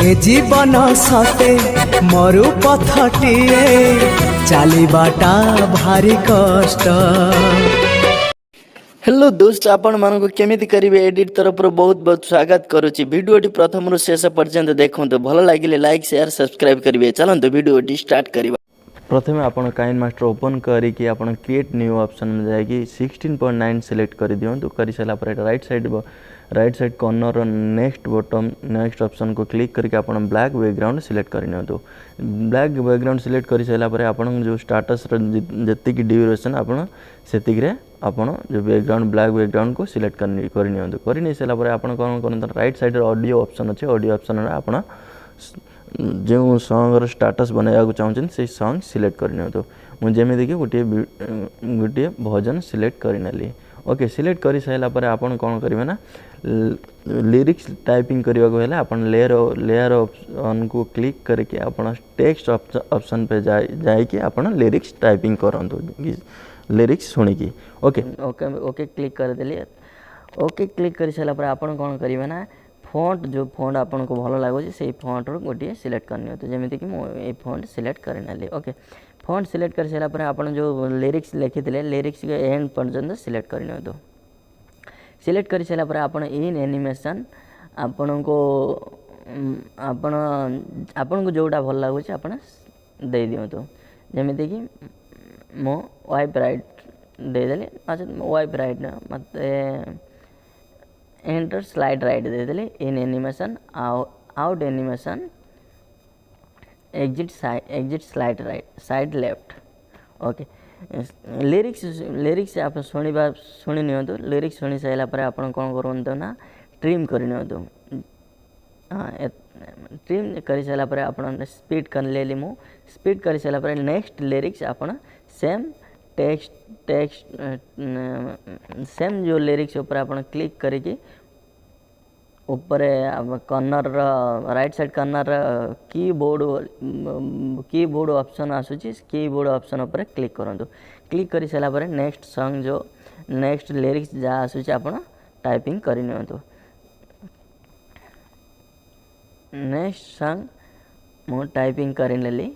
ए जीवन सते मरु पथटिए चलीबाटा भारी कष्ट। हेलो दोस्त, आपण मानक केमिति करिवे एडिट तरफ बहुत बहुत स्वागत करुच्ची। वीडियोटी प्रथम रु शेष पर्यंत देखते भल लगे लाइक शेयर सब्सक्राइब करिवे। चलते वीडियोटी स्टार्ट करिवा। प्रथमे आपण काइन मास्टर ओपन करिकि आपण क्रिएट न्यू ऑप्शन में जाइए 16.9 सिलेक्ट कर दियंतु। कर सारा पर right side corner next button next option को क्लिक करके आपण ब्लैक बैकग्राउंड सिलेक्ट कर नियंतु। ब्लैक बैकग्राउंड सिलेक्ट कर सारा पर आपण जो स्टाटस जतिक ड्यूरेशन आपण सेतिक रे आपण जो बैकग्राउंड ब्लैक बैकग्राउंड को सिलेक्ट कर नियंतु। कर नहीं सारा पर आपण कोन करन राइट साइड ऑडियो ऑप्शन अच्छे। ऑडियो ऑप्शन रे आपण जो सॉन्ग स्टाटस बनवाक चाहूँ से सॉन्ग सिलेक्ट कर मुझे जमी कि गोटे भजन सिलेक्ट करनेली। ओके सिलेक्ट कर सारा पर आपन कौन करेंगे ना लिरिक्स टाइपिंग करने को आपन लेयर ऑप्शन को क्लिक करके आपन टेक्स्ट ऑप्शन पे जाइए आपन लिरिक्स टाइपिंग करंतु लिरिक्स सुनिकी। ओके ओके ओके क्लिक कर देली। ओके क्लिक कर सारा पर आपन कौन करेंगे ना फॉन्ट जो फॉन्ट आपन को भल लगुच से फॉन्ट रो गोटे सिलेक्ट करनी तो जमी कि मुझे फॉन्ट सिलेक्ट करनेली। ओके फॉन्ट सिलेक्ट कर सारा पर आपन जो लिरिक्स लिखी थे लिरिक्स के एंड पर्यंत सिलेक्ट करनी तो सिलेक्ट कर सारा पर आपन इन एनिमेशन आपन को जोटा भल लगुच आपन दे दिंतु। जमी कि मो वाइप राइट देदेली। अच्छा वाइप राइट मत एंटर स्लाइड राइट देदेली। In animation out animation exit slide right side left. Okay lyrics आप शुणी नियंतु। लिरिक्स शुणी सारा पर आपन कौन करूँ ना ट्रिम कर नियंतु। ट्रिम कर सारा पर आपन स्पीड कर लेली मु स्पीड कर सारा पर नेक्स्ट लिरिक्स आपन सेम टेक्स्ट सेम जो लिरिक्स ऊपर आपन क्लिक करके ऊपर corner right side corner keyboard option आसूची कीबोर्ड ऑप्शन ऊपर क्लिक करंतु। क्लिक कर सारा पर नेक्स्ट सॉन्ग जो नेक्स्ट लिरिक्स जहाँ आसूची आपन टाइपिंग कर नियंतु। नेक्स्ट सॉन्ग मु टाइपिंग करनेली।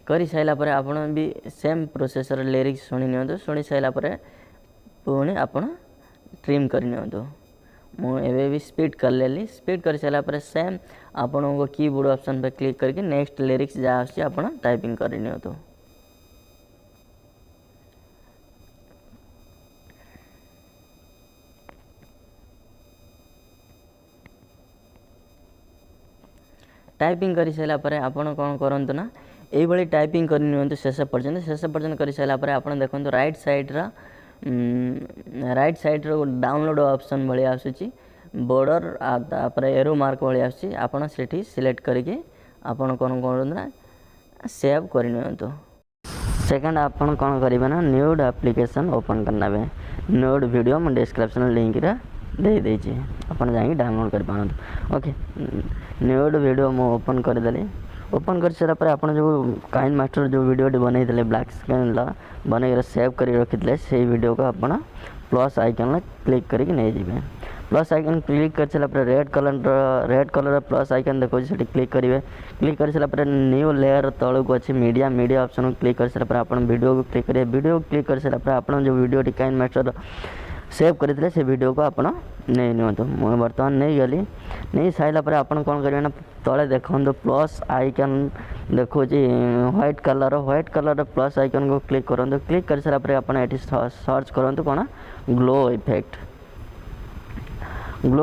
कर सारा पर आपन भी सेम प्रोसेसर लिरिक्स शुणी नियंतु। शुणी सारा पर पुणी आपन ट्रिम कर नियंतु। मुझे भी स्पीड कर लेली। स्पीड कर सारा पर सेम आपन को कीबोर्ड ऑप्शन पे क्लिक करके नेक्स्ट लिरिक्स जहाँ आसी आपन टाइपिंग कर नियंतु। टाइपिंग कर सारा पर आपन कौन करंतु ना यही भाई टाइपिंग कर नियंतु शेष पर्यंत कर सारा पर आपन देखंतु राइट साइड रो डाउनलोड ऑप्शन भाई आसूची बॉर्डर तापर एरो मार्क भाई आसूची आपन सेठी सिलेक्ट करके आपन कौन करंतु ना सेव कर नियंतु। सेकंड आपन कौन करिवे ना न्यूड एप्लीकेशन ओपन करना बे न्यूड वीडियो मैं डिस्क्रिप्शन लिंक रे दे देछि आपन जाई डाउनलोड कर पानतु। ओके न्यूड वीडियो मु ओपन कर देली। ओपन कर सारा पर आपन जो काइन मास्टर जो वीडियो बनाई ब्लैक स्क्रीन ला बने सेव कर रखी से वीडियो को आपन प्लस आइकन क्लिक करके नहीं जाए। प्लस आइकन क्लिक कर सारा पर रेड कलर प्लस आइकन देखो से क्लिक करेंगे। क्लिक कर सारा पर न्यू लेयर तल को अच्छे मीडिया ऑप्शन को क्लिक कर सारा पर आपन वीडियो को क्लिक करेंगे। वीडियो को क्लिक कर सारा पर आपन जो वीडियो काइन मास्टर सेव करते से वीडियो को आपन नहीं नियंतु। मुझे बर्तमान नहीं गली नहीं सारा पर आपन कौन करेंगे ना तले देखो प्लस आइकन देखो व्हाइट कलर प्लस आइकन को क्लिक करूँ। क्लिक कर सारा पर आपन ये सर्च करूँ कौन ग्लो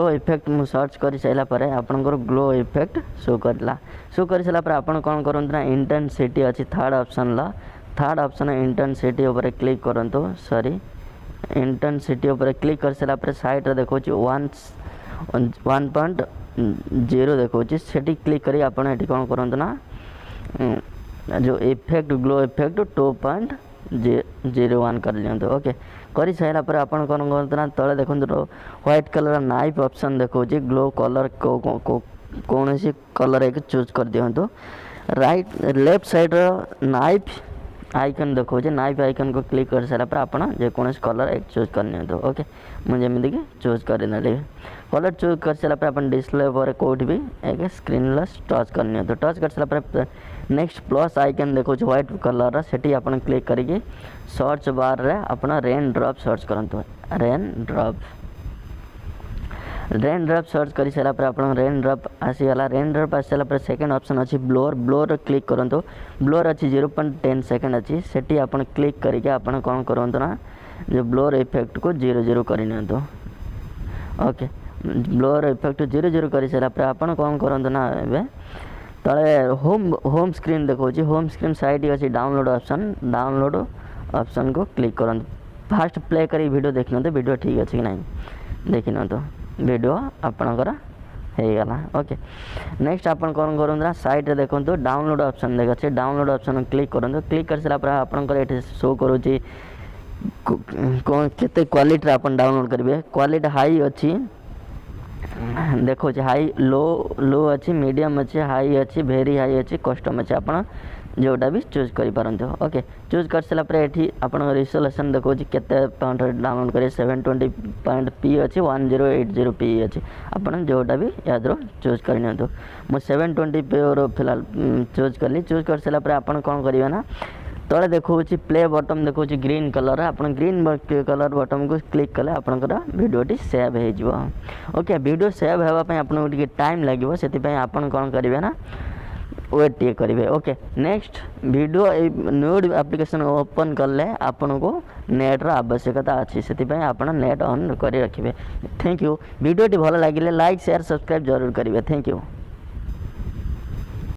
इफेक्ट मु सर्च कर सारा पर आपनकर ग्लो इफेक्ट शो कर सारा पर आपन कौन करूँ ना इंटेंसिटी अच्छी थर्ड ऑप्शन इंटेंसिटी ऊपर क्लिक करूँ। सॉरी इंटेंसिटी ऊपर क्लिक कर सारा पर साइड रे देखो 1.0 देखो सेठी क्लिक करी आपन एठी कौन करंत ना जो इफेक्ट ग्लो इफेक्ट 2.01 कर लियंतु। ओके कर सारा पर आपन कौन करंत ना तले देखो व्हाइट कलर नाइफ ऑप्शन देखो ग्लो कलर कौन सी कलर एक चूज कर दियंतु। Right left side knife icon देखो नाइफ आइकन को क्लिक कर सारा पर आपण जेकोसी कलर एक चूज करनी तो ओके मुझे जमीक चूज करने कलर चूज कर सारा पर अपन डिस्प्ले पर कोड भी एक स्क्रीनलेस टच करनी तो टच कर सारा पर नेक्स्ट प्लस आइकन देखो व्हाइट कलर सेठी अपन क्लिक करके सर्च बार रे अपना रेन ड्रॉप सर्च करंतु रेन ड्रॉप सर्च कर सारा पर आप रेन ड्रॉप आसीगला रेन ड्रॉप आसी सारा पर सेकेंड ऑप्शन अच्छी ब्लोर क्लिक करंतु ब्लोर अच्छी 0.10 सेकेंड अच्छी सेठी आपण क्लिक करके आपण कौन करंतु ना जो ब्लोर इफेक्ट को 0 करनियंतु ओके ब्लोर इफेक्ट 0 कर सारा पर आपण कौन करंतु ना एबे तले होम स्क्रीन देखो होम स्क्रीन साइड अच्छी डाउनलोड ऑप्शन को क्लिक करंतु फास्ट प्ले करी वीडियो देखना तो वीडियो ठीक अच्छे कि नहीं देखना तो वीडियो आपणकर होगला ओके नेक्स्ट आप कौन करूँ साइड देखो डाउनलोड ऑप्शन देखा डाउनलोड ऑप्शन क्लिक करूँ क्लिक कर सारा आपंकर ये शो करुँची कौन केते क्वालिटी आप डाउनलोड करेंगे क्वालिटी हाई अच्छी देखो हाई लो अच्छी मीडियम अच्छी हाई अच्छी वेरी हाई अच्छी कस्टम अच्छी आप जोटा भी चूज कर पारंतु ओके चूज कर सारा ये आप रिजोल्यूशन देखो केते डाउनलोड करेंगे 720p अच्छी 1080p अच्छी आप जोटा भी याद चूज करनी मुझे 720p फिलहाल चूज कली चूज कर सारा आप कौन करेंगे ना तले देखो प्ले बटन देखो ग्रीन कलर आप ग्रीन कलर बटन को क्लिक कले आपंकर वीडियोटी सेव हो ओके वीडियो सेव होगापी आपको टाइम लगे से आप कौन करेंगे ना वेट टे करेंगे okay next video new application open कले आपन को नेट्र आवश्यकता अच्छी से आप नेट ऑन कर रखिए थैंक यू वीडियोटी भल लगे लाइक शेयर सब्सक्राइब जरूर करेंगे थैंक यू।